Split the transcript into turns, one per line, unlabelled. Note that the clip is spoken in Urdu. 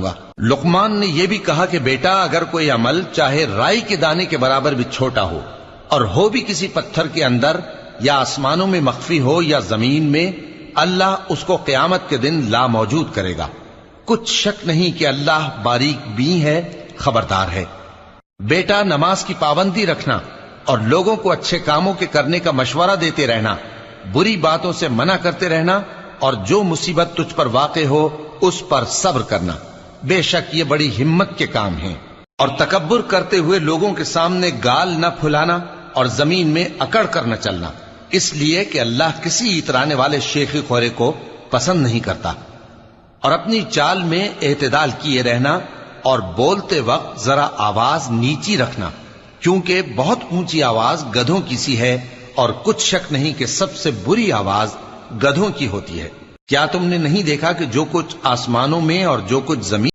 گا۔ لقمان نے یہ بھی کہا کہ بیٹا اگر کوئی عمل چاہے رائی کے دانے کے برابر بھی چھوٹا ہو اور ہو بھی کسی پتھر کے اندر یا آسمانوں میں مخفی ہو یا زمین میں، اللہ اس کو قیامت کے دن لا موجود کرے گا۔ کچھ شک نہیں کہ اللہ باریک بین ہے، خبردار ہے۔ بیٹا نماز کی پابندی رکھنا اور لوگوں کو اچھے کاموں کے کرنے کا مشورہ دیتے رہنا، بری باتوں سے منع کرتے رہنا، اور جو مصیبت تجھ پر واقع ہو اس پر صبر کرنا، بے شک یہ بڑی ہمت کے کام ہیں۔ اور تکبر کرتے ہوئے لوگوں کے سامنے گال نہ پھلانا اور زمین میں اکڑ کر نہ چلنا، اس لیے کہ اللہ کسی اترانے والے شیخی خورے کو پسند نہیں کرتا۔ اور اپنی چال میں اعتدال کیے رہنا اور بولتے وقت ذرا آواز نیچی رکھنا، کیونکہ بہت اونچی آواز گدھوں کی سی ہے، اور کچھ شک نہیں کہ سب سے بری آواز گدھوں کی ہوتی ہے۔ کیا تم نے نہیں دیکھا کہ جو کچھ آسمانوں میں اور جو کچھ زمین